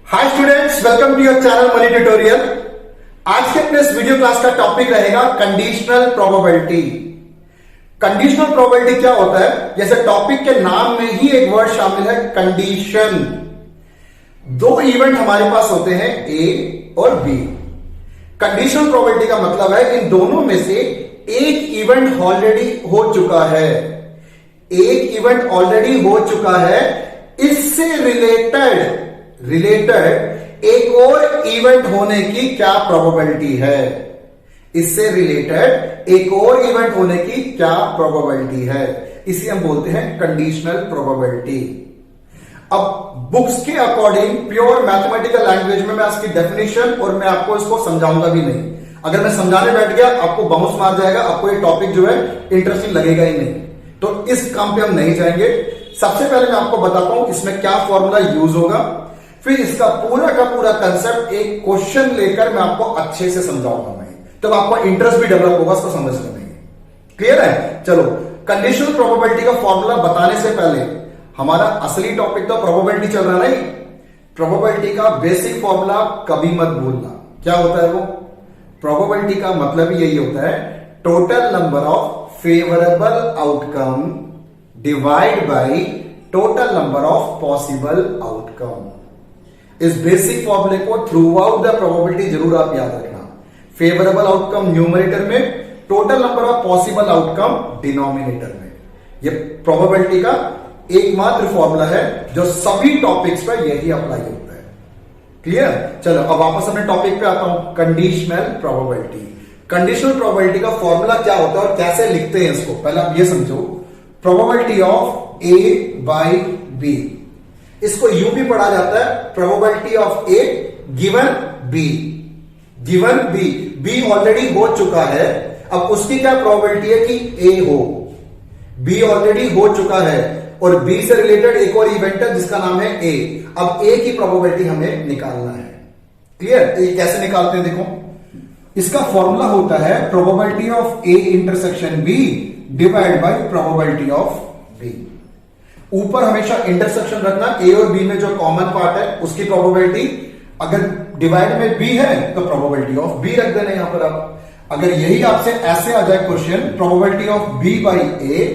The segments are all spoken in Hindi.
Hi students, welcome to your channel money tutorial. आज के अपने इस वीडियो क्लास का टॉपिक रहेगा कंडीशनल प्रोबेबिलिटी। कंडीशनल प्रोबेबिलिटी क्या होता है? जैसे टॉपिक के नाम में ही एक वर्ड शामिल है, कंडीशन। दो इवेंट हमारे पास होते हैं, ए और बी। कंडीशनल प्रोबेबिलिटी का मतलब है इन दोनों में से एक इवेंट ऑलरेडी हो चुका है, एक इवेंट ऑलरेडी हो चुका है, इससे रिलेटेड एक और इवेंट होने की क्या प्रोबेबिलिटी है, इससे रिलेटेड एक और इवेंट होने की क्या प्रोबेबिलिटी है, इसे हम बोलते हैं कंडीशनल प्रोबेबिलिटी। अब बुक्स के अकॉर्डिंग प्योर मैथमेटिकल लैंग्वेज में मैं इसकी डेफिनेशन और मैं आपको इसको समझाऊंगा भी नहीं। अगर मैं समझाने बैठ गया आपको बाउंस मार जाएगा, आपको ये टॉपिक जो है इंटरेस्टिंग लगेगा ही नहीं, तो इस काम पे हम नहीं जाएंगे। सबसे पहले मैं आपको बताता हूं इसमें क्या फॉर्मूला यूज होगा, फिर इसका पूरा का पूरा कंसेप्ट एक क्वेश्चन लेकर मैं आपको अच्छे से समझाऊंगा मैं, तब आपका इंटरेस्ट भी डेवलप होगा इसको समझने में। क्लियर है? चलो, कंडीशनल प्रोबेबिलिटी का फॉर्मूला बताने से पहले हमारा असली टॉपिक तो प्रोबेबिलिटी चल रहा है नहीं। प्रोबेबिलिटी का बेसिक फॉर्मूला कभी मत भूलना। क्या होता है वो? प्रोबेबिलिटी का मतलब यही होता है total number of favourable outcome divide by total number of possible outcome. इस बेसिक फॉर्मूले को थ्रू आउट द प्रोबेबिलिटी जरूर आप याद रखना। फेवरेबल आउटकम न्यूमरेटर में, total number of possible outcome denominator में। यह प्रोबेबिलिटी का एकमात्र फॉर्मूला है जो सभी टॉपिक्स पर यही अप्लाई होता है। क्लियर? चलो अब वापस अपने टॉपिक पे आता हूं, कंडीशनल प्रोबेबिलिटी। कंडीशनल प्रोबेबिलिटी का फॉर्मूला क्या होता है और कैसे लिखते हैं इसको, पहले आप ये समझो। Probability of A by B, इसको यूं भी पढ़ा जाता है probability of A given B. Given B, B already हो चुका है, अब उसकी क्या प्रोबेबिलिटी है कि ए हो। बी ऑलरेडी हो चुका है और बी से रिलेटेड एक और इवेंट है जिसका नाम है ए। अब ए की प्रोबेबिलिटी हमें निकालना है। क्लियर? ये कैसे निकालते हैं देखो, इसका फॉर्मूला होता है probability of A intersection B divide by probability of B. ऊपर हमेशा इंटरसेक्शन रखना, ए और बी में जो कॉमन पार्ट है उसकी प्रोबेबिलिटी, अगर डिवाइड में बी है तो प्रोबेबिलिटी ऑफ बी रख देना यहां पर आप। अगर यही आपसे ऐसे आ जाए question probability of B by A,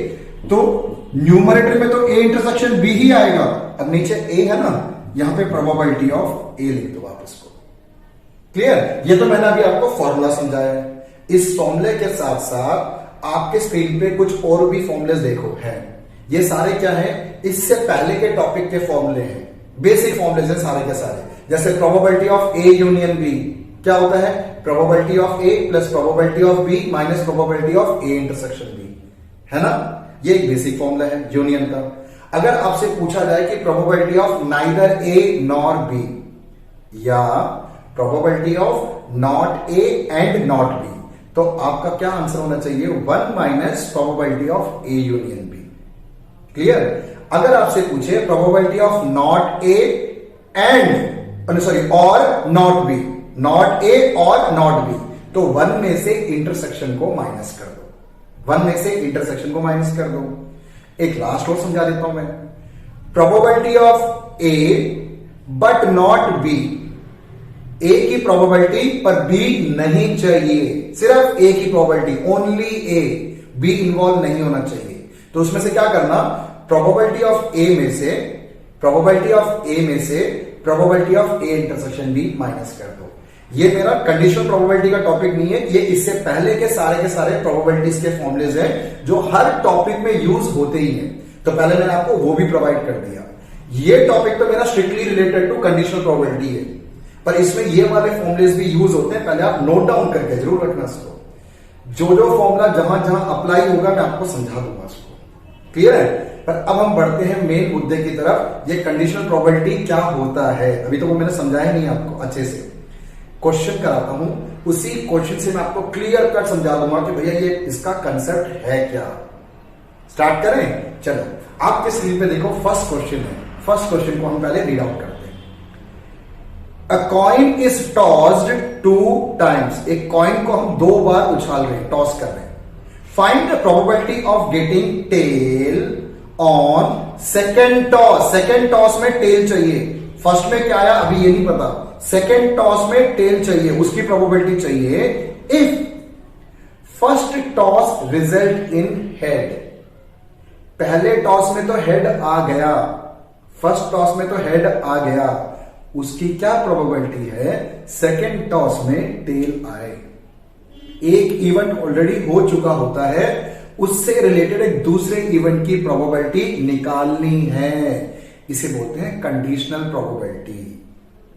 तो न्यूमरेटर में तो ए इंटरसेक्शन बी ही आएगा, अब नीचे ए है ना, यहां पे प्रोबेबिलिटी ऑफ ए लिख दो आप इसको। क्लियर? ये तो मैंने अभी आपको फॉर्मूला समझाया है। इस फॉर्मूले के साथ साथ आपके स्क्रीन पे कुछ और भी फॉर्मूले देखो हैं। ये सारे क्या है? इससे पहले के टॉपिक के फॉर्मूले हैं, बेसिक फॉर्मूले हैं सारे के सारे। जैसे probability of A union B क्या होता है? Probability of A plus probability of B minus probability of A intersection B, है ना? ये एक बेसिक फॉर्मूला है यूनियन का। अगर आपसे पूछा जाए कि probability of neither A nor B या probability of not A and not B, तो आपका क्या आंसर होना चाहिए? 1 minus probability of A union B. Clear? अगर आपसे पूछे probability of not A and sorry और नॉट बी, नॉट ए और नॉट बी, तो 1 में से इंटरसेक्शन को माइनस कर दो, 1 में से इंटरसेक्शन को माइनस कर दो। एक लास्ट और समझा देता हूं मैं। Probability of A but not B, A की प्रोबेबिलिटी पर बी नहीं चाहिए, सिर्फ ए की probability, only A, B involve नहीं होना चाहिए। तो उसमें से क्या करना? प्रोबेबिलिटी ऑफ ए में से probability of A intersection B minus कर दो। ये मेरा कंडीशनल प्रोबेबिलिटी का टॉपिक नहीं है, ये इससे पहले के सारे प्रोबेबिलिटीज के फॉर्मूलेज हैं जो हर टॉपिक में यूज होते ही हैं। तो पहले मैंने आपको वो भी प्रोवाइड कर दिया। ये टॉपिक तो मेरा strictly related to conditional probability है, पर इसमें ये वाले फॉर्मूलेज भी यूज होते हैं, पहले आप नोट डाउन करके जरूर रखना इसको। जो फॉर्मूला जहां जहां अप्लाई होगा मैं आपको समझा दूंगा इसको। क्लियर है? पर अब हम बढ़ते हैं मेन मुद्दे की तरफ। ये कंडीशनल प्रोबेबिलिटी क्या होता है, अभी तो वो मैंने समझाया नहीं आपको अच्छे से। क्वेश्चन कराता हूं, उसी क्वेश्चन से मैं आपको क्लियर कट समझा दूंगा कि भैया ये इसका कंसेप्ट है क्या। स्टार्ट करें? चलो, आपके स्क्रीन पे देखो फर्स्ट क्वेश्चन है। फर्स्ट क्वेश्चन को हम पहले रीड आउट करते हैं। अ कॉइन इज टॉस्ड 2 टाइम्स, एक कॉइन को हम 2 बार उछाल रहे हैं, टॉस कर रहे हैं। Find the probability of getting tail on second toss. Second toss में टेल चाहिए। फर्स्ट में क्या आया अभी ये नहीं पता, सेकेंड टॉस में टेल चाहिए, उसकी प्रोबेबिलिटी चाहिए if first toss result in head. पहले टॉस में तो हेड आ गया, फर्स्ट टॉस में तो हेड आ गया, उसकी क्या प्रोबेबिलिटी है सेकेंड टॉस में टेल आए। एक इवेंट ऑलरेडी हो चुका होता है, उससे रिलेटेड एक दूसरे इवेंट की प्रोबेबिलिटी निकालनी है, इसे बोलते हैं कंडीशनल प्रोबेबिलिटी।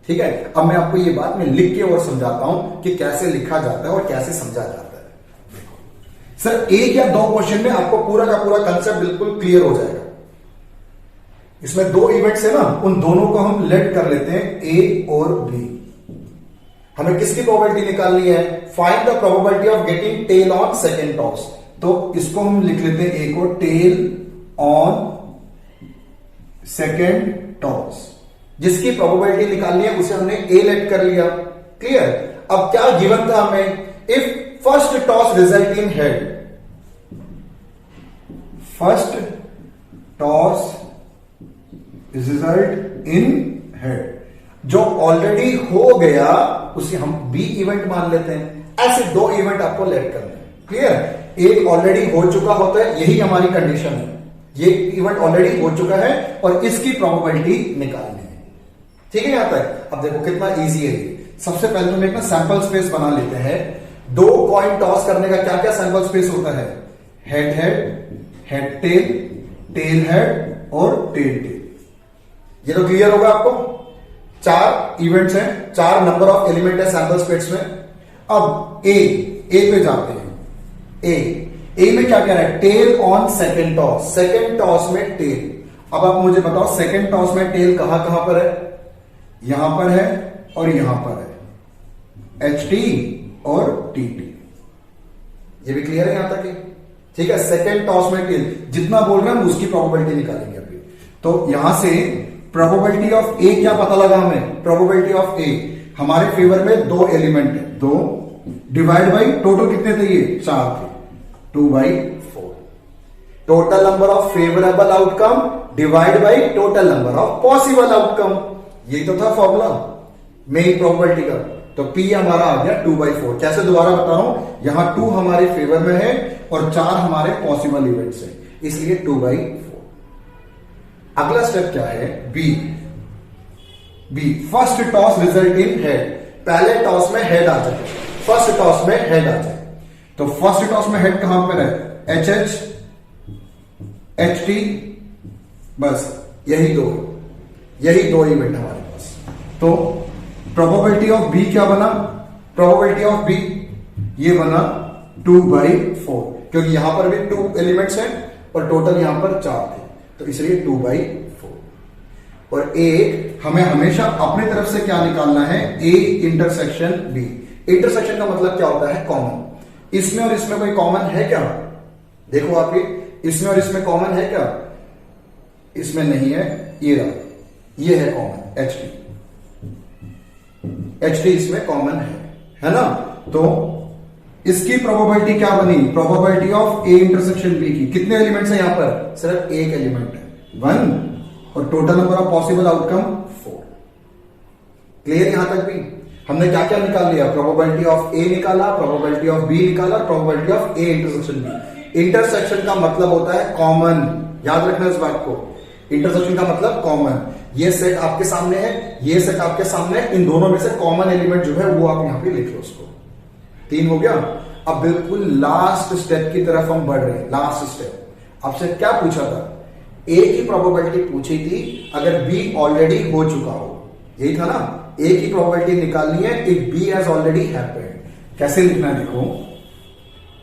ठीक है, अब मैं आपको ये बात में लिख के और समझाता हूं कि कैसे लिखा जाता है और कैसे समझा जाता है। सर एक या दो क्वेश्चन में आपको पूरा का पूरा कंसेप्ट बिल्कुल क्लियर हो जाएगा। इसमें दो इवेंट्स है ना, उन दोनों को हम लेट कर लेते हैं ए और बी। हमें किसकी प्रोबेबिलिटी निकालनी है, find the probability of getting tail on second toss. तो इसको हम लिख लेते हैं ए को टेल ऑन सेकेंड टॉस, जिसकी प्रोबेबिलिटी निकालनी है उसे हमने ए लेट कर लिया। क्लियर। अब क्या गिवन था हमें, if first toss result in head, first toss result in head, जो ऑलरेडी हो गया उसे हम बी इवेंट मान लेते हैं। ऐसे दो इवेंट आपको लेट करने हैं। क्लियर। एक ऑलरेडी हो चुका होता है, यही हमारी कंडीशन है, ये इवेंट ऑलरेडी हो चुका है और इसकी प्रोबेबिलिटी निकालनी है। ठीक है यहां तक। अब देखो कितना इजी है ये। सबसे पहले तो हम एक ना सैंपल स्पेस बना लेते हैं। दो कॉइन टॉस करने का क्या क्या सैंपल स्पेस होता है, head head, head tail, tail head और टेल टेल। ये तो क्लियर होगा आपको। चार इवेंट्स हैं, चार नंबर ऑफ एलिमेंट है सैंपल स्पेस में। अब ए पे जाते हैं। ए में क्या कह रहा है, tail on second toss, second toss में टेल। अब आप मुझे बताओ सेकेंड टॉस में टेल कहां कहां पर है, यहां पर है और यहां पर है, एच टी और टी टी। ये भी क्लियर है यहां तक। ठीक है, सेकेंड टॉस में टेल जितना बोल रहे हैं हम उसकी प्रोबेबिलिटी निकालेंगे अभी। तो यहां से प्रोबेबिलिटी ऑफ ए क्या पता लगा हमें, प्रोबेबिलिटी ऑफ ए हमारे फेवर में दो एलिमेंट है, दो डिवाइड बाई टोटल कितने थे ये, चार थे, 2/4। Total number of favourable outcome divide by total number of possible outcome. यही तो था फॉर्मूला मेन प्रोबेबिलिटी का। तो P हमारा आ गया 2/4। कैसे, दोबारा बता रहा हूं, यहां 2 हमारे फेवर में है और 4 हमारे पॉसिबल इवेंट्स है, इसलिए 2/4। अगला स्टेप क्या है, B first toss result in head. पहले टॉस में हेड आ जाए, फर्स्ट टॉस में हेड आ जाए। तो फर्स्ट टॉस में हेड कहां पर है, एच एच, एच टी, बस यही दो इवेंट हमारे पास। तो प्रोबेबिलिटी ऑफ बी क्या बना, प्रोबेबिलिटी ऑफ बी ये बना 2/4, क्योंकि यहां पर भी 2 एलिमेंट्स हैं और टोटल यहां पर 4 थे, तो इसलिए 2/4। और ए हमें हमेशा अपने तरफ से क्या निकालना है, ए इंटरसेक्शन बी। इंटरसेक्शन का मतलब क्या होता है, कॉमन। इसमें और इसमें कोई कॉमन है क्या, देखो आप इसमें और इसमें कॉमन है क्या, इसमें नहीं है, ये रहा, ये है कॉमन, एच टी इसमें कॉमन है ना। तो इसकी प्रोबेबिलिटी क्या बनी, probability of A intersection B की। कितने एलिमेंट्स हैं यहां पर, सिर्फ एक एलिमेंट है, 1, और total number of possible outcome 4। Clear यहां तक भी। हमने क्या क्या निकाल लिया, प्रोबेबिलिटी ऑफ ए निकाला, प्रोबेबिलिटी ऑफ बी निकाला, probability of A intersection B. Intersection का मतलब होता है कॉमन, याद रखना इस बात को। इंटरसेक्शन का मतलब कॉमन। ये सेट आपके सामने है, ये सेट आपके सामने है, इन दोनों में से कॉमन एलिमेंट जो है वो आप यहां पे लिख लो उसको। 3 हो गया। अब बिल्कुल लास्ट स्टेप की तरफ हम बढ़ रहे हैं। लास्ट स्टेप आपसे क्या पूछा था, ए की प्रोबेबिलिटी पूछी थी अगर बी ऑलरेडी हो चुका हो, यही था ना। ए की प्रोबेबिलिटी निकालनी है if B has already happened. कैसे लिखना है, देखो,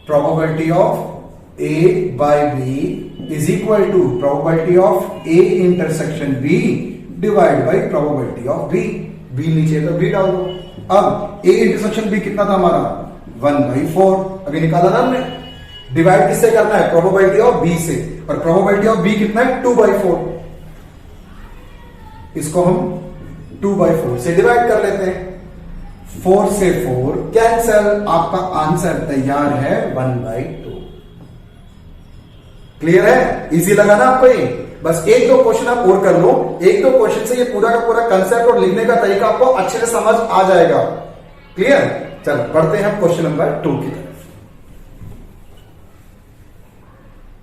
probability of A by B is equal to probability of A intersection B divide by probability of B. B नीचे तो बी डाल दो। अब ए इंटरसेक्शन बी कितना था हमारा, 1/4। अभी निकाला ना हमने। डिवाइड किससे करना है, प्रोबेबिलिटी ऑफ बी से, और प्रोबेबिलिटी ऑफ बी कितना है, 2/4। इसको हम 2/4 से डिवाइड कर लेते हैं। 4 से 4 कैंसल, आपका आंसर तैयार है 1/2। क्लियर है, इजी लगा ना आपको ये। बस एक दो क्वेश्चन आप और कर लो, एक दो क्वेश्चन से ये पूरा का पूरा कंसेप्ट और लिखने का तरीका आपको अच्छे से समझ आ जाएगा। क्लियर? चलो बढ़ते हैं क्वेश्चन नंबर 2 की तरफ।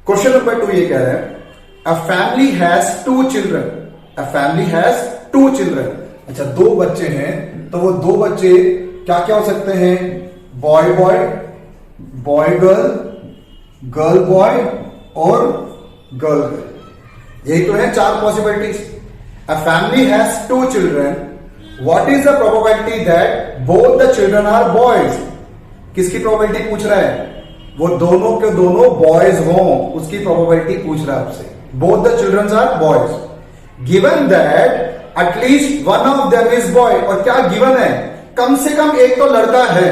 क्वेश्चन नंबर 2 ये कह रहा है अ family has 2 children. A family has 2 children. अच्छा, 2 बच्चे हैं, तो वो 2 बच्चे क्या क्या हो सकते हैं? Boy boy, boy girl, girl boy और गर्ल गर्ल। यही तो है 4 possibilities. A family has 2 children, what is the probability that both the children are boys? किसकी प्रोबेबिलिटी पूछ रहा है? वो दोनों के दोनों बॉयज हों, उसकी प्रोबेबिलिटी पूछ रहा है आपसे। Both the children are boys given that at least one of them is boy. और क्या गिवन है? कम से कम एक तो लड़का है,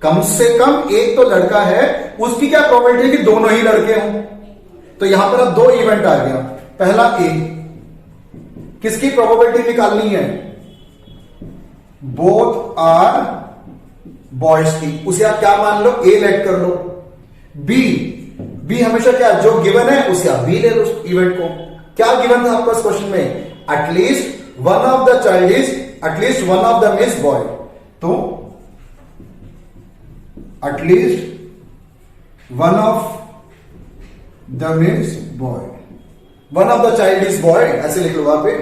कम से कम एक तो लड़का है। उसकी क्या प्रोबेबिलिटी है कि दोनों ही लड़के हों? तो यहां पर अब 2 इवेंट आ गया। पहला ए, किसकी प्रोबेबिलिटी निकालनी है? बोथ आर बॉयज की। उसे आप क्या मान लो? ए लेट कर लो। बी, बी हमेशा क्या जो गिवन है उसे आप बी ले लो इवेंट को। क्या गिवन था आपको इस क्वेश्चन में? At least one of the child is, at least one of the is boy. तो at least one of the is boy, one of the child is boy, ऐसे लिख लो वहां पे।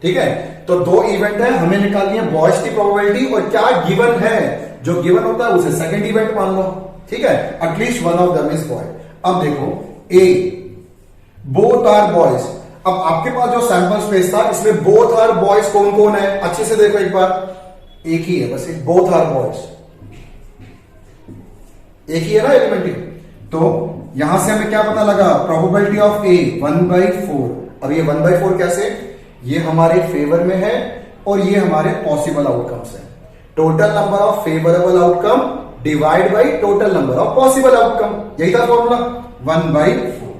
ठीक है, तो 2 इवेंट है, हमें निकालनी है बॉयज की प्रोबेबिलिटी और क्या गिवन है। जो गिवन होता है उसे सेकंड इवेंट मान लो। ठीक है, at least one of the is boy. अब देखो ए, बोथ आर बॉयज। अब आपके पास जो सैंपल स्पेस था इसमें बोथ आर बॉयज कौन कौन है? अच्छे से देखो एक बार, एक ही है बस, एक बोथ आर बॉयज, एक ही है ना एलिमेंट्री। तो यहां से हमें क्या पता लगा? प्रोबेबिलिटी ऑफ ए 1/4। अब ये 1/4 कैसे? ये हमारे फेवर में है और ये हमारे पॉसिबल आउटकम्स है। Total number of favourable outcome divide by total number of possible outcome, यही था फॉर्मूला 1/4।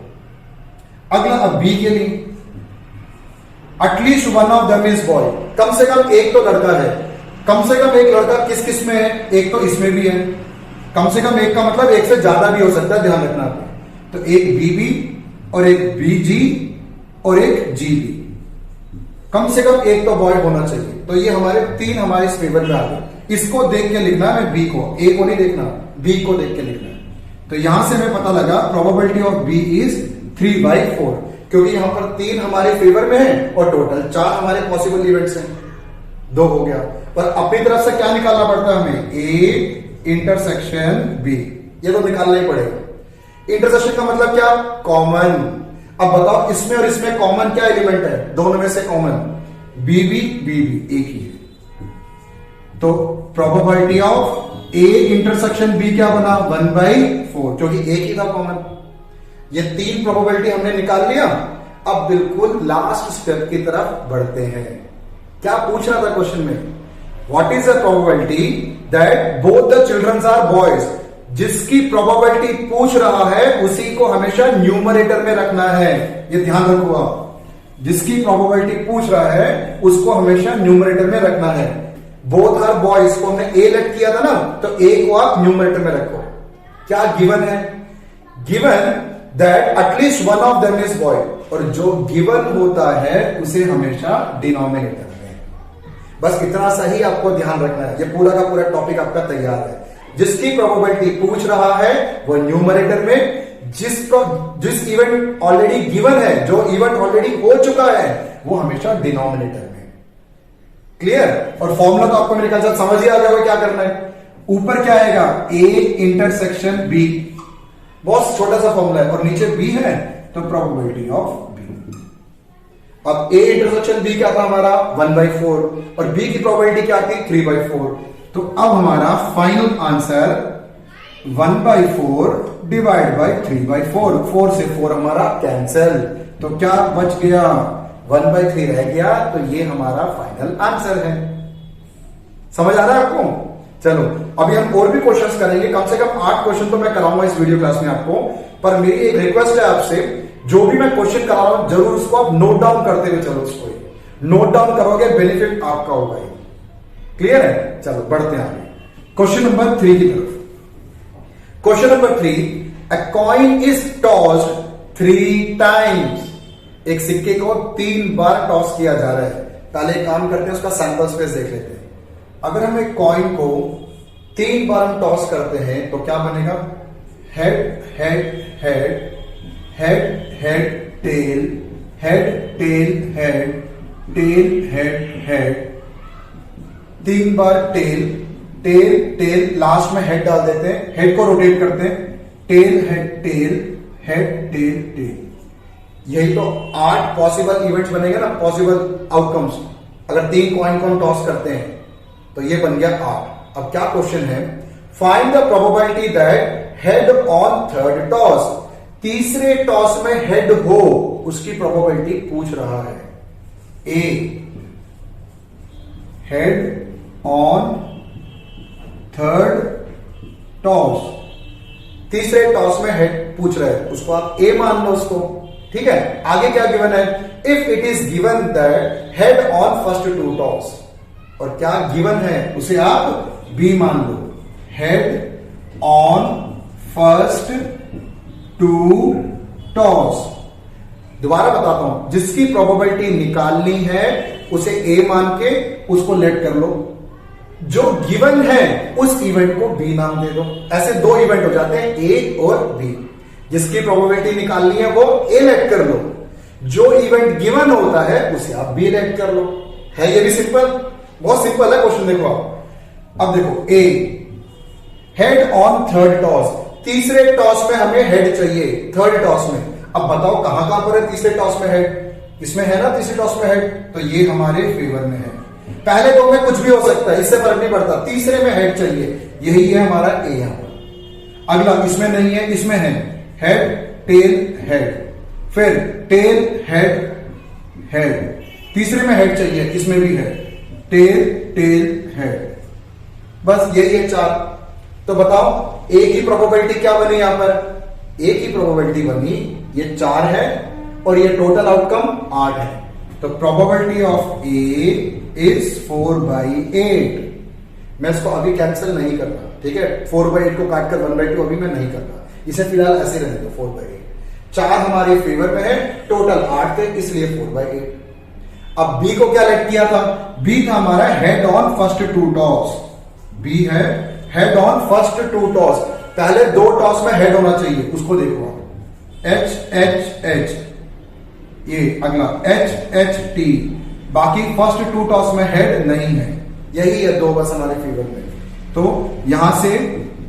अगला अब बी के लिए, at least one of them is boy. कम से कम एक तो लड़का है। कम से कम एक लड़का किस किस में है? एक तो इसमें भी है। कम से कम एक का मतलब एक से ज्यादा भी हो सकता है, ध्यान रखना आपको। तो एक बीबी और एक बीजी और एक जीबी, कम से कम एक तो बॉय होना चाहिए। तो ये हमारे 3 हमारे इस फेवर में आ गए। इसको देख के लिखना है, मैं बी को, ए को नहीं देखना, बी को देख के लिखना है। तो यहां से हमें पता लगा प्रोबेबिलिटी ऑफ बी इज 3/4, क्योंकि यहां पर 3 हमारे फेवर में है और टोटल 4 हमारे पॉसिबल इवेंट्स हैं। 2 हो गया। पर अपनी तरफ से क्या निकालना पड़ता है हमें? ए इंटरसेक्शन बी, ये तो निकालना ही पड़ेगा। इंटरसेक्शन का मतलब क्या? कॉमन। अब बताओ इसमें और इसमें कॉमन क्या एलिमेंट है? दोनों में से कॉमन बीबी, बीबी एक ही है। तो probability of A intersection B क्या बना? 1/4, क्योंकि एक ही था कॉमन। ये 3 प्रोबेबिलिटी हमने निकाल लिया। अब बिल्कुल लास्ट स्टेप की तरफ बढ़ते हैं। क्या पूछ रहा था क्वेश्चन में? What is the probability that both the children are boys? जिसकी प्रोबेबिलिटी पूछ रहा है उसी को हमेशा न्यूमरेटर में रखना है, ये ध्यान रखो आप। जिसकी प्रोबेबिलिटी पूछ रहा है उसको हमेशा न्यूमरेटर में रखना है। बोथ आर बॉयज को हमने ए लेट किया था ना, तो ए को आप न्यूमरेटर में रखो। क्या गिवन है? Given that at least one of them is boy, और जो गिवन होता है उसे हमेशा डिनोमिनेटर में। बस इतना सा ही आपको ध्यान रखना है। ये पूरा का पूरा टॉपिक आपका तैयार है। जिसकी प्रोबेबिलिटी पूछ रहा है वो न्यूमरेटर में, जिस इवेंट ऑलरेडी गिवन है, जो इवेंट ऑलरेडी हो चुका है, वो हमेशा डिनोमिनेटर में। क्लियर? और फॉर्मूला तो आपको मेरे ख्याल से समझ ही आ गया क्या करना है। ऊपर क्या आएगा? ए इंटरसेक्शन बी, बहुत छोटा सा फॉर्मूला है, और नीचे बी है तो प्रोबेबिलिटी ऑफ बी। अब ए इंटरसेक्शन बी क्या था हमारा? 1/4, और बी की प्रोबेबिलिटी क्या थी? 3/4। तो अब हमारा फाइनल आंसर 1/4 डिवाइड बाई 3/4, 4 से 4 हमारा कैंसल, तो क्या बच गया? 1/3 रह गया। तो ये हमारा फाइनल आंसर है। समझ आ रहा है आपको? चलो अभी हम और भी क्वेश्चंस करेंगे। कम से कम 8 क्वेश्चन तो मैं कराऊंगा इस वीडियो क्लास में आपको। पर मेरी एक रिक्वेस्ट है आपसे, जो भी मैं क्वेश्चन करा रहा हूं जरूर उसको आप नोट डाउन करते हुए चलो। उसको नोट डाउन करोगे, बेनिफिट आपका होगा। क्लियर है? चलो बढ़ते हैं आगे क्वेश्चन नंबर 3 की तरफ। Question number 3, a coin is tossed 3 times. एक सिक्के को 3 बार टॉस किया जा रहा है। पहले एक काम करते हैं, उसका सैंपल स्पेस देख लेते हैं। अगर हम एक कॉइन को 3 बार हम टॉस करते हैं तो क्या बनेगा? Head head head head head tail, head tail head, tail head head, 3 बार टेल टेल टेल, लास्ट में हेड डाल देते हैं, हेड को रोटेट करते हैं, tail head tail, head tail tail. यही तो 8 पॉसिबल इवेंट्स बनेंगे ना, पॉसिबल आउटकम्स। अगर 3 कॉइन को हम टॉस करते हैं तो ये बन गया 8। अब क्या क्वेश्चन है? Find the probability that head on third toss, तीसरे टॉस में हेड हो, उसकी प्रोबेबिलिटी पूछ रहा है। ए, हेड ऑन थर्ड टॉस, तीसरे टॉस में हेड पूछ रहा है, उसको आप ए मान लो उसको। ठीक है, आगे क्या गिवन है? If it is given that head on first 2 toss, और क्या गिवन है उसे आप बी मान लो। Head on first 2 toss. दोबारा बताता हूं, जिसकी प्रोबेबिलिटी निकालनी है उसे ए मान के उसको लेट कर लो, जो गिवन है उस इवेंट को बी नाम दे दो। ऐसे 2 इवेंट हो जाते हैं, ए और बी। जिसकी प्रोबेबिलिटी निकालनी है वो ए लेट कर लो, जो इवेंट गिवन होता है उसे आप बी लेट कर लो। है ये भी सिंपल, बहुत सिंपल है क्वेश्चन। देखो आप, अब देखो ए, हेड ऑन थर्ड टॉस, तीसरे टॉस में हमें हेड चाहिए, थर्ड टॉस में। अब बताओ कहां कहां पर है तीसरे टॉस में हेड? इसमें है ना तीसरे टॉस में हेड, तो ये हमारे फेवर में है। पहले 2 में कुछ भी हो सकता है, इससे फर्क नहीं पड़ता, तीसरे में हेड चाहिए, यही है हमारा ए यहां पर। अगला इसमें नहीं है, इसमें है हेड टेल हेड, फिर टेल हेड हेड, तीसरे में हेड चाहिए, इसमें भी है टेल टेल हेड। बस यही है 4। तो बताओ ए की प्रोबेबिलिटी क्या बनी यहां पर? ए की प्रोबेबिलिटी बनी ये 4 है और ये टोटल आउटकम 8 है। तो प्रोबेबिलिटी ऑफ ए इज 4/8। मैं इसको अभी कैंसिल नहीं करता, ठीक है? 4/8 को काटकर 1/2 अभी मैं नहीं करता, इसे फिलहाल ऐसे रहने दो 4/8। 4 हमारे फेवर में है, टोटल 8 थे, इसलिए 4/8। अब बी को क्या लेट किया था? बी था हमारा head on first 2 toss. B है हेड ऑन फर्स्ट 2 टॉस, पहले 2 टॉस में हेड होना चाहिए, उसको देखो आप। एच एच एच, ये अगला एच एच टी, बाकी फर्स्ट 2 टॉस में हेड नहीं है, यही है 2 बस हमारे फेवर में। तो यहां से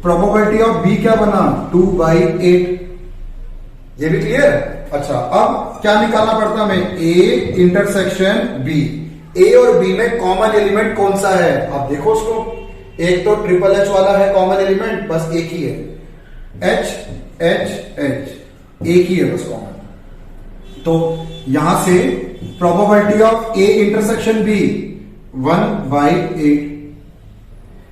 प्रोबेबिलिटी ऑफ बी क्या बना? 2/8। ये भी क्लियर? अच्छा, अब क्या निकालना पड़ता हमें? ए इंटरसेक्शन बी। ए और बी में कॉमन एलिमेंट कौन सा है? आप देखो उसको, एक तो ट्रिपल एच वाला है कॉमन एलिमेंट, बस एक ही है, एच एच एच, एक ही है बस कॉमन। तो यहां से probability of A intersection B 1/8।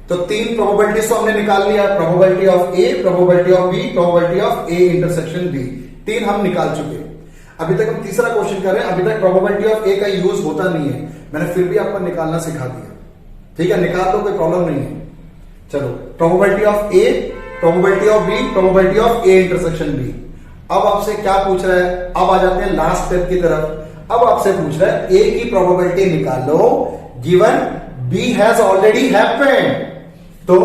तो 3 प्रोबेबिलिटीज तो हमने निकाल लिया, probability of A, probability of B, probability of A intersection B, 3 हम निकाल चुके। अभी तक हम तीसरा क्वेश्चन कर रहे हैं। अभी तक प्रोबेबिलिटी ऑफ ए का यूज होता नहीं है, मैंने फिर भी आपको निकालना सिखा दिया। ठीक है, निकाल दो, कोई प्रॉब्लम नहीं है। चलो, probability of A, probability of B, probability of A intersection B. अब आपसे क्या पूछ रहा है? अब आ जाते हैं लास्ट स्टेप की तरफ। अब आपसे पूछ रहा है ए की प्रोबेबिलिटी निकालो given B has already happened. तो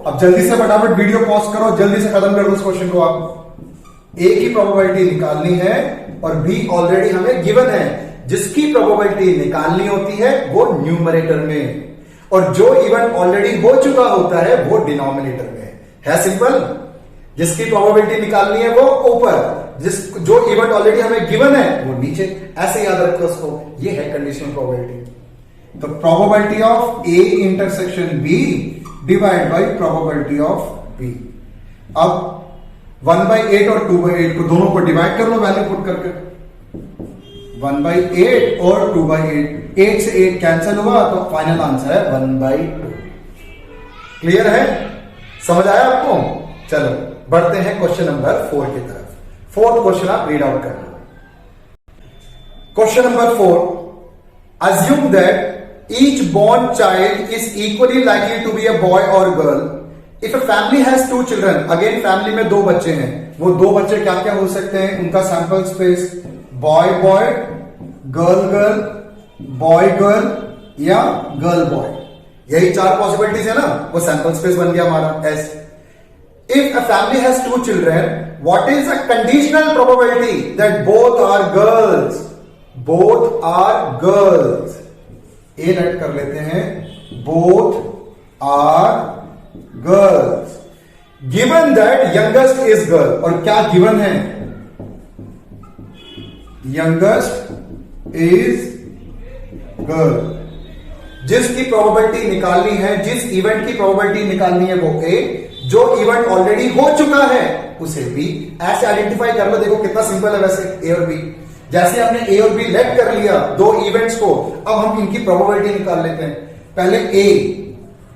अब जल्दी से फटाफट वीडियो पॉज करो, जल्दी से खत्म कर दो इस क्वेश्चन को। आप ए की प्रोबेबिलिटी निकालनी है और बी ऑलरेडी हमें गिवन है। जिसकी प्रोबेबिलिटी निकालनी होती है वो न्यूमरेटर में, और जो इवेंट ऑलरेडी हो चुका होता है वो डिनोमिनेटर में है। सिंपल। जिसकी प्रोबेबिलिटी निकालनी है वो ऊपर, जो इवेंट ऑलरेडी हमें गिवन है वो नीचे। ऐसे याद रखो उसको, ये है कंडीशनल प्रोबेबिलिटी। तो probability of A intersection B divide by probability of B. अब 1/8 और 2/8 को दोनों को डिवाइड कर लो वैल्यू पुट करके। 1/8 और 2/8, 8 से 8 कैंसिल हुआ तो फाइनल आंसर है 1/2। क्लियर है? समझ आया आपको? चलो बढ़ते हैं क्वेश्चन नंबर 4 की तरफ। 4th क्वेश्चन आप रीड आउट कर लो। Question number 4, assume that each born child is equally likely to be a boy or girl if a family has 2 children। Again family में 2 बच्चे हैं, वो 2 बच्चे क्या क्या हो सकते हैं? उनका sample space boy boy girl girl, boy girl या गर्ल बॉय, यही 4 पॉसिबिलिटीज है ना, वो सैंपल स्पेस बन गया हमारा S. If a family has 2 children, what is a conditional probability that both are girls? Both are girls, A write कर लेते हैं, both are girls. Given that youngest is girl, और क्या गिवन है? Youngest is girl. जिसकी प्रोबेबिलिटी निकालनी है, जिस इवेंट की प्रोबेबिलिटी निकालनी है वो ए, जो इवेंट ऑलरेडी हो चुका है उसे बी। ऐसे आइडेंटिफाई कर लो, देखो कितना सिंपल है वैसे ए और बी। जैसे हमने ए और बी लेट कर लिया 2 इवेंट्स को, अब हम इनकी प्रोबेबिलिटी निकाल लेते हैं। पहले ए,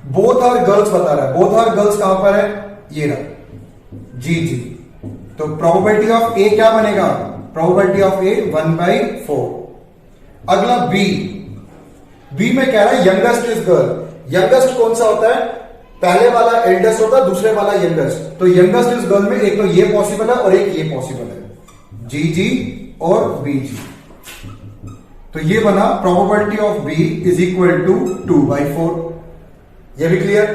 बोथ आर गर्ल्स बता रहा है, बोथ आर गर्ल्स कहां पर है? ये रहा, जी जी। तो प्रोबेबिलिटी ऑफ ए क्या बनेगा? प्रोबेबिलिटी ऑफ ए 1/4। अगला बी, बी में कह रहा है यंगेस्ट इज गर्ल। यंगेस्ट कौन सा होता है? पहले वाला एल्डेस्ट होता है, दूसरे वाला यंगेस्ट। तो यंगेस्ट इज गर्ल में एक तो ये पॉसिबल है और एक ये पॉसिबल है, जी जी और बी जी। तो ये बना probability of B is equal to 2/4। ये भी क्लियर?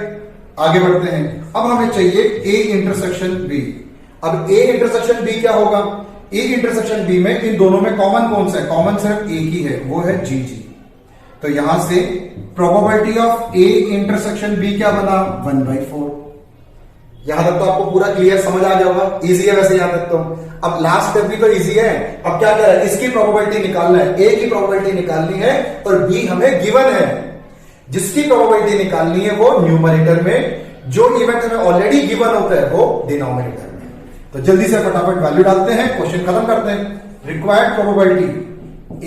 आगे बढ़ते हैं। अब हमें चाहिए ए इंटरसेक्शन बी। अब ए इंटरसेक्शन बी क्या होगा? ए इंटरसेक्शन बी में इन दोनों में कॉमन कौन सा है? कॉमन सिर्फ एक ही है, वो है जी जी। तो यहां से probability of A intersection B क्या बना? 1/4। यहां तक तो आपको पूरा क्लियर समझ आ गया होगा, इजी है वैसे यहां तक तो। अब लास्ट स्टेप भी तो इजी है। अब क्या कह रहा है? इसकी प्रोबेबिलिटी निकालना है, ए की प्रोबेबिलिटी निकालनी है और बी हमें गिवन है। जिसकी प्रोबेबिलिटी निकालनी है वो न्यूमरेटर में, जो इवेंट हमें ऑलरेडी गिवन होता है वो डिनोमिनेटर में। तो जल्दी से फटाफट वैल्यू डालते हैं, क्वेश्चन खत्म करते हैं। Required probability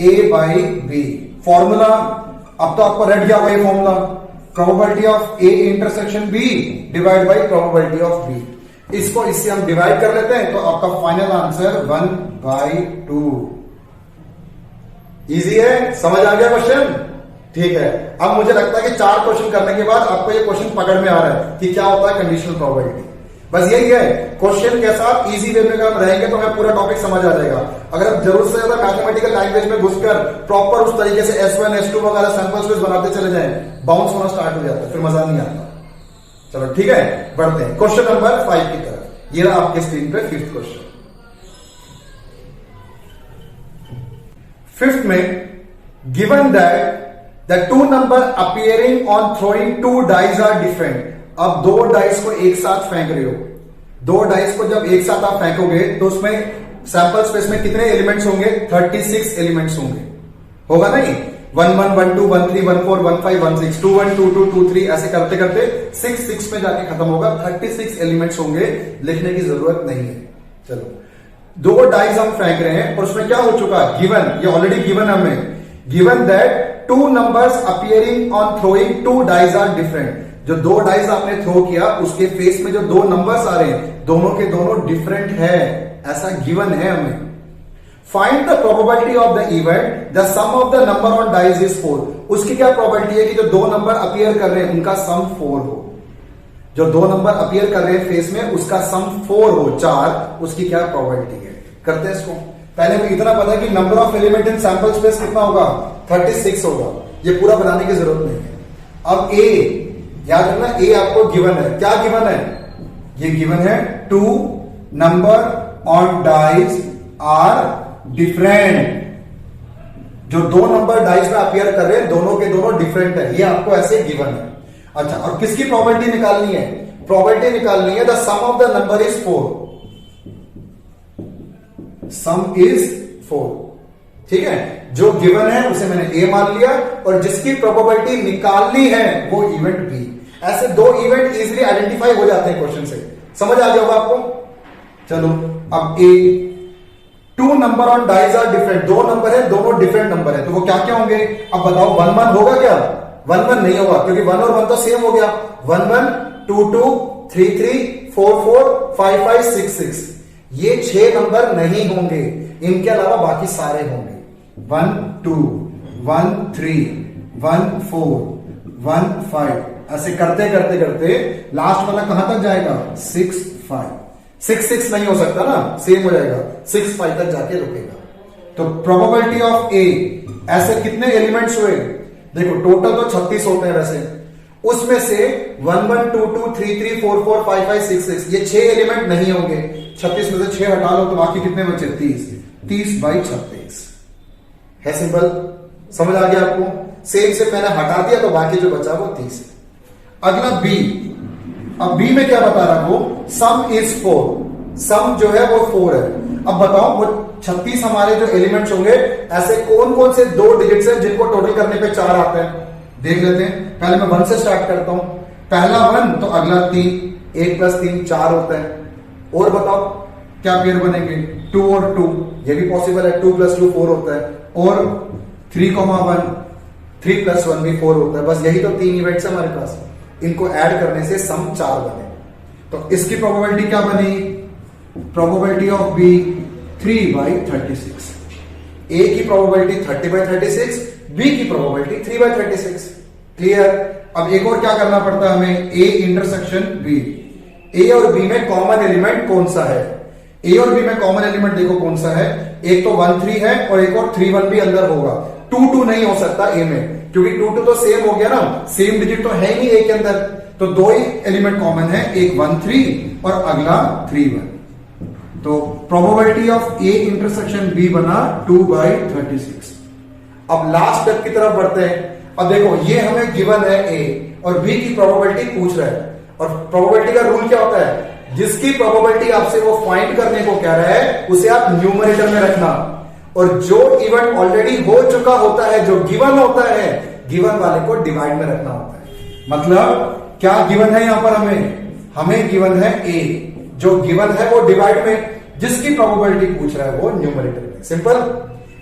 A by B, formula अब तो आपको रेड किया हुआ ये formula, probability of A intersection B divide by probability of B. इसको इससे हम डिवाइड कर लेते हैं तो आपका फाइनल आंसर 1/2। इजी है, समझ आ गया क्वेश्चन? ठीक है। अब मुझे लगता है कि 4 क्वेश्चन करने के बाद आपको ये क्वेश्चन पकड़ में आ रहा है कि क्या होता है कंडीशनल प्रोबेबिलिटी। बस यही है, क्वेश्चन के साथ इजी वे में अगर हम रहेंगे तो हमें पूरा टॉपिक समझ आ जाएगा। अगर आप जरूरत से ज्यादा मैथमेटिकल लैंग्वेज में घुसकर प्रॉपर उस तरीके से S1 S2 वगैरह सैंपल स्पेस बनाते चले जाएं, बाउंस होना स्टार्ट हो जाता है, फिर मजा नहीं आता। चलो ठीक है, बढ़ते हैं क्वेश्चन नंबर 5 की तरफ। ये रहा आपके स्क्रीन पे 5th क्वेश्चन। 5th में given that the 2 number appearing on throwing 2 dice are different। अब 2 डाइस को एक साथ फेंक रहे हो, 2 डाइस को जब एक साथ आप फेंकोगे तो उसमें सैंपल स्पेस में कितने एलिमेंट्स होंगे? 36 एलिमेंट्स होंगे, होगा नहीं? 1 1 1 2 1 3 1 4 1 5 1 6 2 1 2 2 2 3 ऐसे करते करते 6 6 में जाके खत्म होगा। 36 एलिमेंट्स होंगे, लिखने की जरूरत नहीं है। चलो 2 डाइस हम फेंक रहे हैं और उसमें क्या हो चुका है? गिवन, ये ऑलरेडी गिवन हमें, given that 2 numbers appearing on throwing 2 dice are different। जो 2 डाइस आपने थ्रो किया उसके फेस में जो 2 नंबर्स आ रहे हैं दोनों के दोनों डिफरेंट है, ऐसा गिवन है हमें। Find the probability of the event the sum of the number on dice is 4। उसकी क्या प्रोबेबिलिटी है कि जो 2 नंबर अपीयर कर रहे हैं उनका सम 4 हो। जो 2 नंबर अपीयर कर रहे हैं फेस में उसका सम 4 हो, 4, उसकी क्या प्रोबेबिलिटी है? करते हैं इसको। पहले हमें इतना पता है कि number of element in sample space कितना होगा? 36 होगा। ये पूरा बनाने की जरूरत नहीं है। अब ए, याद रखना ए आपको गिवन है। क्या गिवन है? ये गिवन है 2 number on dice are different. जो 2 नंबर डाइस में अपीयर कर रहे हैं दोनों के दोनों डिफरेंट है, ये आपको ऐसे गिवन है। अच्छा, और किसकी प्रोबेबिलिटी निकालनी है? प्रोबेबिलिटी निकालनी है the sum of the number is 4। Sum is 4, ठीक है। जो गिवन है उसे मैंने ए मान लिया और जिसकी प्रोबेबिलिटी निकालनी है वो इवेंट बी। ऐसे 2 इवेंट इजीली आइडेंटिफाई हो जाते हैं क्वेश्चन से, समझ आ गया होगा आपको। चलो अब A, 2 number on dice are different, 2 number है, दोनों डिफरेंट नंबर है, तो वो क्या क्या होंगे? अब बताओ, 1 1 होगा क्या? 1 1 नहीं होगा क्योंकि 1 और 1 तो सेम हो गया। 1 1 2 2 3 3 4 4 5 5 6 6, ये 6 नंबर नहीं होंगे, इनके अलावा बाकी सारे होंगे। 1 2 1 3 1 4 1 5 ऐसे करते करते करते लास्ट वाला कहां तक जाएगा? 6 5। 6 6 नहीं हो सकता ना, सेम हो जाएगा, 6 5 तक जाके रुकेगा। तो प्रोबेबिलिटी ऑफ ए, ऐसे कितने एलिमेंट्स हुए? देखो टोटल तो 36 होते हैं वैसे, उसमें से 1 1 2 2 3 3 4 4 5 5 6 6 ये 6 एलिमेंट नहीं होंगे। 36 में से 6 हटा लो तो बाकी कितने बचे? 30। 30 बाई 36 है। सिंपल, समझ आ गया आपको? सेम से मैंने हटा दिया तो बाकी जो बचा वो 30 है। अगला बी। अब बी में क्या बता रहा वो? सम इज 4, सम जो है वो 4 है। अब बताओ वो 36 हमारे जो एलिमेंट्स होंगे, ऐसे कौन कौन से 2 डिजिट्स हैं जिनको टोटल करने पे 4 आते हैं? देख लेते हैं। पहले मैं 1 से स्टार्ट करता हूं। पहला 1 तो अगला 3, 1 प्लस 3 4 होता है। और बताओ क्या पेयर बनेंगे? 2 और 2, ये भी पॉसिबल है। 2 प्लस 2 4 होता है। और 3,1, 3 प्लस 1 भी 4 होता है। बस यही तो 3 इवेंट्स है हमारे पास, इनको ऐड करने से सम 4 बने। तो इसकी प्रोबेबिलिटी क्या बनी? Probability of B 3/36। ए की प्रोबेबिलिटी 30/36, बी की प्रोबेबिलिटी 3/36। क्लियर? अब एक और क्या करना पड़ता है हमें? ए इंटरसेक्शन बी। ए और बी में कॉमन एलिमेंट कौन सा है? ए और बी में कॉमन एलिमेंट देखो कौन सा है। एक तो 1 3 है और एक और 3 1 भी अंदर होगा। 2 2 नहीं हो सकता ए में, क्योंकि 2 2 तो सेम हो गया ना, सेम डिजिट तो है ही नहीं ए के अंदर। तो 2 ही एलिमेंट कॉमन है, एक 1 3 और अगला 3 1। तो probability of A intersection B बना 2/36। अब लास्ट स्टेप की तरफ बढ़ते हैं। अब देखो ये हमें गिवन है ए और बी की प्रोबेबिलिटी पूछ रहा है। और प्रोबेबिलिटी का रूल क्या होता है? जिसकी प्रोबेबिलिटी आपसे वो फाइंड करने को कह रहा है उसे आप न्यूमरेटर में रखना, और जो इवेंट ऑलरेडी हो चुका होता है, जो गिवन होता है, गिवन वाले को डिवाइड में रखना होता है। मतलब क्या गिवन है यहां पर? हमें गिवन है ए, जो गिवन है वो डिवाइड में, जिसकी प्रोबेबिलिटी पूछ रहा है वो न्यूमरेटर में। सिंपल।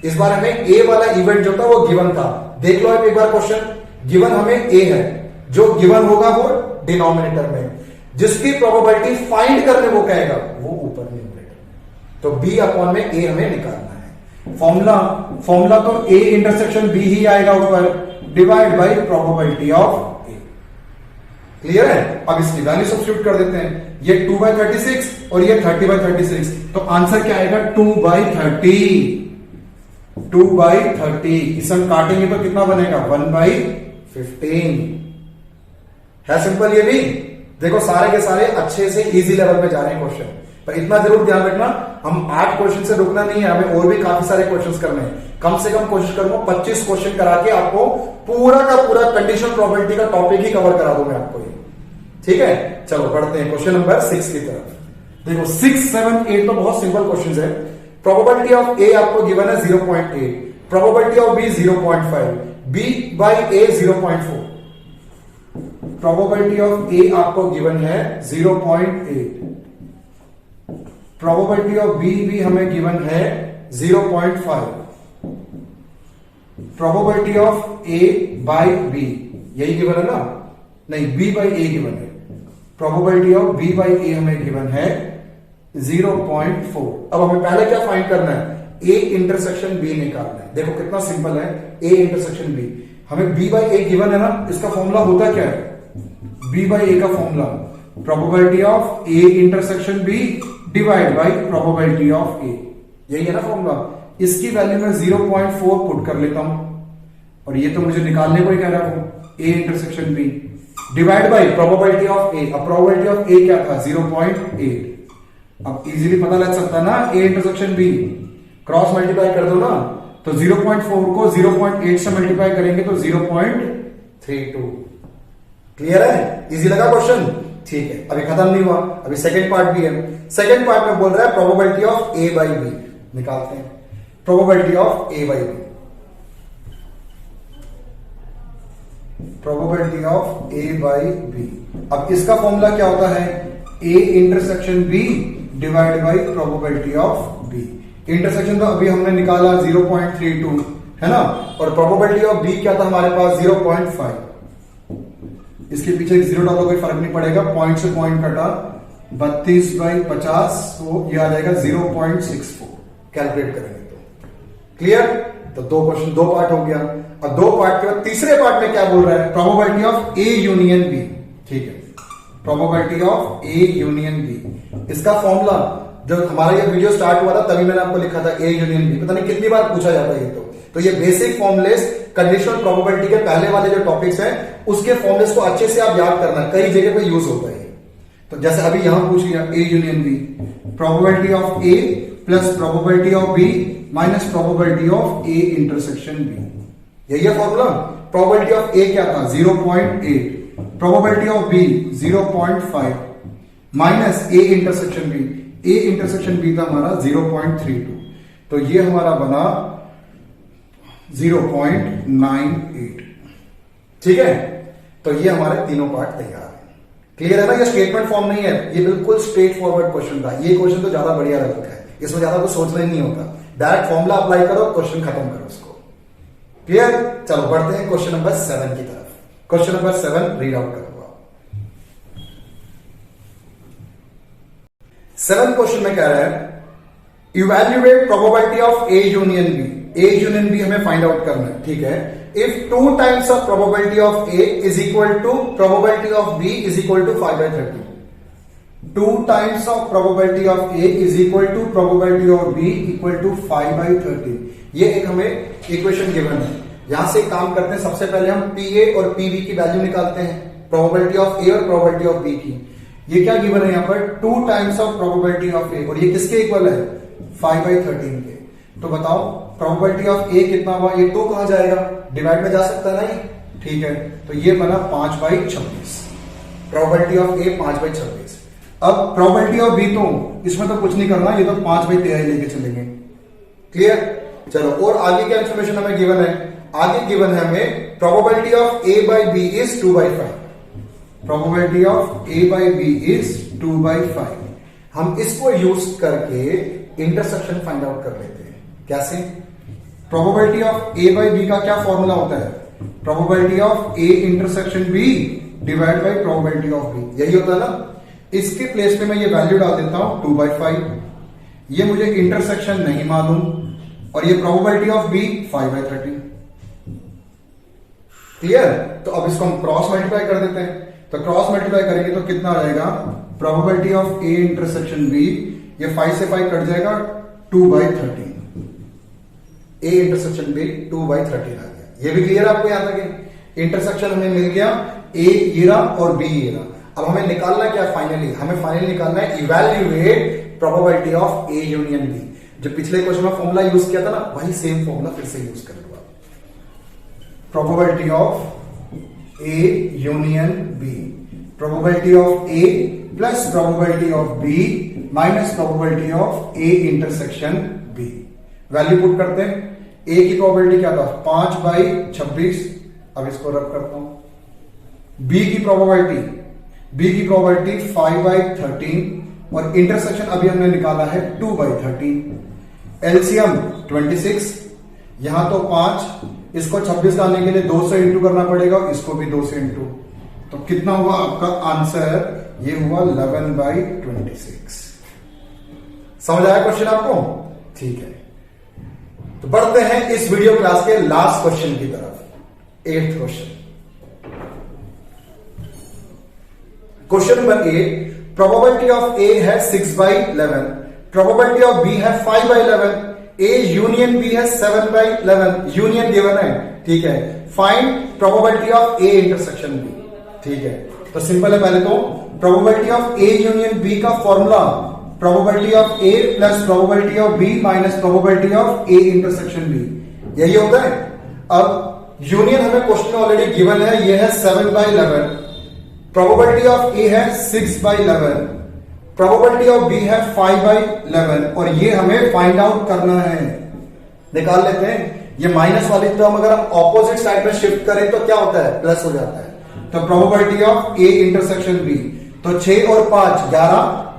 इस बार हमें ए वाला इवेंट जो था वो गिवन था। देख लो एक बार क्वेश्चन। गिवन हमें ए है, जो गिवन होगा वो डिनोमिनेटर में, जिसकी प्रोबेबिलिटी फाइंड करने वो कहेगा वो ऊपर न्यूमरेटर में। तो बी अपॉन में ए हमें निकालना है। फॉर्मूला तो ए इंटरसेक्शन बी ही आएगा ऊपर, divide by probability of A. Clear है? अब इसकी वैल्यू सब्स्टिट्यूट कर देते हैं। ये 2/36 और ये 30/36, तो आंसर क्या आएगा? 2/30। 2/30 इसे हम काटेंगे तो कितना बनेगा? 1/15 है। सिंपल। ये भी देखो सारे के सारे अच्छे से इजी लेवल पे जा रहे हैं क्वेश्चन, पर इतना जरूर ध्यान रखना, हम 8 क्वेश्चन से रुकना नहीं है, हमें और भी काफी सारे क्वेश्चंस करने हैं। कम से कम कोशिश करूंगा 25 क्वेश्चन करा के आपको पूरा का पूरा कंडीशनल प्रोबेबिलिटी का टॉपिक ही कवर करा दूंगा आपको ये। ठीक है, चलो बढ़ते हैं क्वेश्चन नंबर 6 की तरफ। देखो 6 7 8 तो बहुत सिंपल क्वेश्चंस है। प्रोबेबिलिटी ऑफ ए आपको गिवन है 0.8, probability of B 0.5, B by A 0.4, probability of A आपको गिवन है 0.8, प्रोबेबिलिटी ऑफ बी भी हमें गिवन है 0.5, probability of A by B यही गिवन है ना? नहीं, बी बाई ए गिवन है। Probability of B by A हमें गिवन है 0.4। अब हमें पहले क्या फाइंड करना है? ए इंटरसेक्शन बी निकालना है। देखो कितना सिंपल है, ए इंटरसेक्शन बी। हमें बी बाई ए गिवन है ना, इसका फॉर्मूला होता क्या है? बी बाई ए का formula probability of A intersection B divide by probability of A, यही है ना फॉर्मूला। इसकी वैल्यू में 0.4 पुट कर लेता हूं, और ये तो मुझे निकालने को ही कह रहा हूं, A intersection B divide by probability of A. अब प्रोबेबिलिटी ऑफ ए क्या था? 0.8। अब इजीली पता लग सकता है ना, A intersection B cross multiply कर दो ना, तो 0.4 को 0.8 से मल्टीप्लाई करेंगे तो 0.32। क्लियर है? इजी लगा क्वेश्चन? ठीक है, अभी खत्म नहीं हुआ, अभी सेकंड पार्ट भी है। सेकंड पार्ट में बोल रहा है probability of A by B. निकालते हैं probability of A by B. Probability of A by B. अब इसका फॉर्मूला क्या होता है? A intersection B divide by probability of B. Intersection तो अभी हमने निकाला 0.32 है ना, और प्रोबेबिलिटी ऑफ बी क्या था हमारे पास? 0.5। इसके पीछे 0 डालो कोई फर्क नहीं पड़ेगा, पॉइंट से पॉइंट कटा 32/50, तो ये आ जाएगा 0.64। कैलकुलेट करेंगे तो क्लियर। तो 2 क्वेश्चन, 2 पार्ट हो गया। अब 2 पार्ट के बाद तीसरे पार्ट में क्या बोल रहा है? Probability of A union B. ठीक है, probability of A union B. इसका फॉर्मूला जब हमारा ये वीडियो स्टार्ट हुआ था तभी मैंने आपको लिखा था ए यूनियन बी, पता नहीं कितनी बार पूछा जाता है ये तो ये बेसिक फॉर्मुलेस कंडीशनल प्रोबेबिलिटी के पहले वाले जो टॉपिक्स हैं उसके फॉर्मुलेस को अच्छे से आप याद करना, कई जगह पे यूज होता है। तो जैसे अभी यहां पूछ लिया A union B, probability of A plus probability of B minus probability of A intersection B, यही है फॉर्मूला। प्रोबेबिलिटी ऑफ ए क्या था 0.8, probability of B 0.5 minus A intersection B, A intersection B था हमारा 0.32, तो ये हमारा बना 0.98। ठीक है, तो ये हमारे तीनों पार्ट तैयार है। क्लियर है ना, ये स्टेटमेंट फॉर्म नहीं है, ये बिल्कुल स्ट्रेट फॉरवर्ड क्वेश्चन था। ये क्वेश्चन तो ज्यादा बढ़िया लगता है, इसमें ज्यादा कुछ सोचना ही नहीं होता, डायरेक्ट फॉर्मूला अप्लाई करो, क्वेश्चन खत्म करो उसको। क्लियर, चलो बढ़ते हैं क्वेश्चन नंबर 7 की तरफ। क्वेश्चन नंबर 7 रीड आउट करूंगा। 7 क्वेश्चन में कह रहा है evaluate probability of A union B, A union B हमें फाइंड आउट करना है। ठीक है, if 2 times of probability of A is equal to probability of B is equal to 5/30, 2 times of probability of A is equal to probability of B equal to 5/30। ये एक हमें इक्वेशन गिवन है। यहां से काम करते हैं, सबसे पहले हम पी ए और पी बी की वैल्यू निकालते हैं, प्रोबेबिलिटी ऑफ ए और प्रोबेबिलिटी ऑफ बी की। ये क्या गिवन है यहाँ पर 2 टाइम्स ऑफ प्रोबेबिलिटी ऑफ ए, और ये किसके इक्वल है 5/13 के। तो बताओ प्रोबेबिलिटी ऑफ ए कितना हुआ, ये 2 कहां जाएगा, डिवाइड में जा सकता है नहीं। ठीक है, तो ये बना 5/26, प्रोबेबिलिटी ऑफ ए 5/26। अब प्रोबेबिलिटी ऑफ बी तो इसमें तो कुछ नहीं करना, ये तो 5/13 लेके चलेंगे। क्लियर, चलो और आगे क्या इंफॉर्मेशन हमें गिवन है, आगे गिवन है हमें probability of A by B is 2/5, probability of A by B is 2/5। हम इसको यूज करके इंटरसेक्शन फाइंड आउट कर लेते हैं। कैसे, probability of A by B का क्या फॉर्मूला होता है, probability of A intersection B divide by probability of B, यही होता है ना। इसके प्लेस पे मैं ये वैल्यू डाल देता हूं 2/5, ये मुझे इंटरसेक्शन नहीं मालूम, और ये प्रोबेबिलिटी ऑफ बी 5/13। क्लियर, तो अब इसको हम क्रॉस मल्टीप्लाई कर देते हैं। तो क्रॉस मल्टीप्लाई करेंगे तो कितना रहेगा, probability of A intersection B, ये 5 से 5 कट जाएगा 2/13, ए इंटरसेक्शन बी 2/13 आ गया। ये भी क्लियर आपको यहां तक, इंटरसेक्शन हमें मिल गया, ए ये रहा और बी ये रहा। अब हमें निकालना क्या, फाइनली हमें फाइनली निकालना है evaluate probability of A union B. जो पिछले क्वेश्चन में फॉर्मूला यूज किया था ना, वही सेम फॉर्मूला फिर से यूज करेंगे। Probability of A union B, probability of A plus probability of B minus probability of A intersection B. Value put करते हैं, ए की प्रोबेबिलिटी क्या था 5/26, अब इसको रब करता हूं। बी की प्रोबेबिलिटी 5/13 और इंटरसेक्शन अभी हमने निकाला है 2/13। एलसीएम 26, यहां तो 5, इसको 26 लाने के लिए 2 से इंटू करना पड़ेगा, इसको भी 2 से इंटू, तो कितना हुआ आपका आंसर, ये हुआ 11/26। समझ आया क्वेश्चन आपको? ठीक है, तो बढ़ते हैं इस वीडियो क्लास के लास्ट क्वेश्चन की तरफ। 8th question, question number 8, probability of A है 6/11, प्रोबेबिलिटी ऑफ बी है 5/11, ए यूनियन बी है 7/11, यूनियन गिवन है। ठीक है, find probability of A intersection B. ठीक है, तो सिंपल है, पहले तो probability of A union B का formula probability of A plus probability of B minus probability of A intersection B, यही होता है। अब यूनियन हमें क्वेश्चन में ऑलरेडी गिवन है, ये है 7/11, प्रोबेबिलिटी ऑफ ए है 6/11, प्रोबेबिलिटी ऑफ बी है 5/11, और ये हमें फाइंड आउट करना है। निकाल लेते हैं, ये माइनस वाली टर्म अगर हम ऑपोजिट साइड में शिफ्ट करें तो क्या होता है, प्लस हो जाता है। तो probability of A intersection B, तो 6 और 5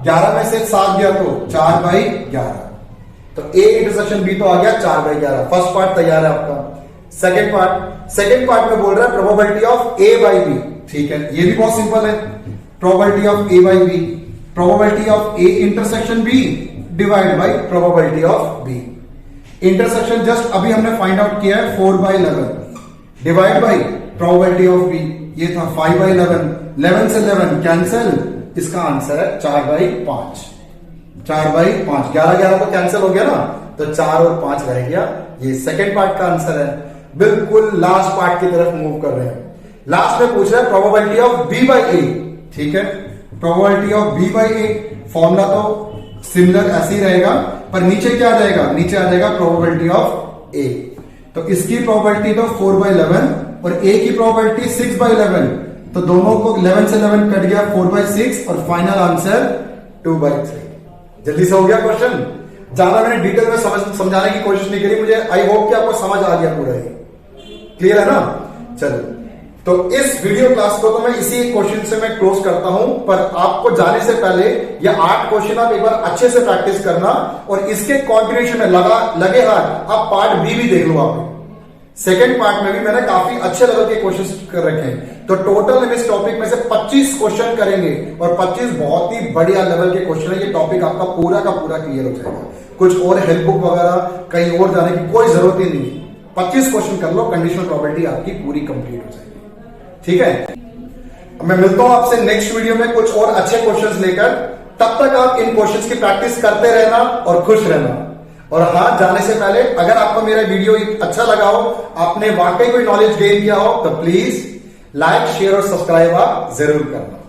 11 में से 7 गया तो 4/11, तो ए इंटरसेक्शन बी तो आ गया 4/11। फर्स्ट पार्ट तैयार है आपका। सेकेंड पार्ट में बोल रहा है probability of A by B. ठीक है, ये भी बहुत सिंपल है, probability of A by B, probability of A intersection B divide by probability of B. Intersection just अभी हमने फाइंड आउट किया है 4/11 divide by probability of B, ये था 5/11, 11 से 11 कैंसिल, इसका आंसर है 4/5। 4/5, 11 तो कैंसिल हो गया ना, तो 4 और 5 रह गया। ये सेकंड पार्ट का आंसर है। बिल्कुल लास्ट पार्ट की तरफ मूव कर रहे हैं। लास्ट में पूछ रहा है प्रोबेबिलिटी ऑफ B/A। ठीक है, प्रोबेबिलिटी ऑफ B/A फॉर्मूला तो सिमिलर ऐसे ही रहेगा, पर नीचे क्या आ जाएगा, नीचे आ जाएगा प्रोबेबिलिटी ऑफ A। तो इसकी प्रोबेबिलिटी तो 4/11 और A की प्रोबेबिलिटी 6/11, तो दोनों को 11 से 11 कट गया, 4/6 और फाइनल आंसर 2/3। जल्दी से हो गया क्वेश्चन। ज्यादा मैंने डिटेल में समझाने की कोशिश नहीं करी, मुझे आई होप कि आपको समझ आ गया पूरा। क्लियर है ना? चलो, तो इस वीडियो क्लास को तो मैं इसी क्वेश्चन से मैं क्लोज करता हूं, पर आपको जाने से पहले ये 8 क्वेश्चन आप एक बार अच्छे से प्रैक्टिस करना, और इसके कॉन्टिन्यूशन में लगे हाथ आप पार्ट बी भी देख लो। आप सेकेंड पार्ट में भी मैंने काफी अच्छे लेवल के क्वेश्चन कर रखे हैं। तो टोटल हम इस टॉपिक में से 25 क्वेश्चन करेंगे, और 25 बहुत ही बढ़िया लेवल के क्वेश्चन है। ये टॉपिक आपका पूरा का पूरा क्लियर हो जाएगा। कुछ और हेल्प बुक वगैरह कहीं और जाने की कोई जरूरत ही नहीं। 25 क्वेश्चन कर लो, कंडीशनल प्रोबेबिलिटी आपकी पूरी कंप्लीट हो जाएगी। ठीक है, मैं मिलता हूं आपसे नेक्स्ट वीडियो में कुछ और अच्छे क्वेश्चंस लेकर। तब तक आप इन क्वेश्चंस की प्रैक्टिस करते रहना और खुश रहना। और हाँ, जाने से पहले अगर आपको मेरा वीडियो अच्छा लगा हो, आपने वाकई कोई नॉलेज गेन किया हो, तो प्लीज लाइक, शेयर और सब्सक्राइब आप जरूर करना।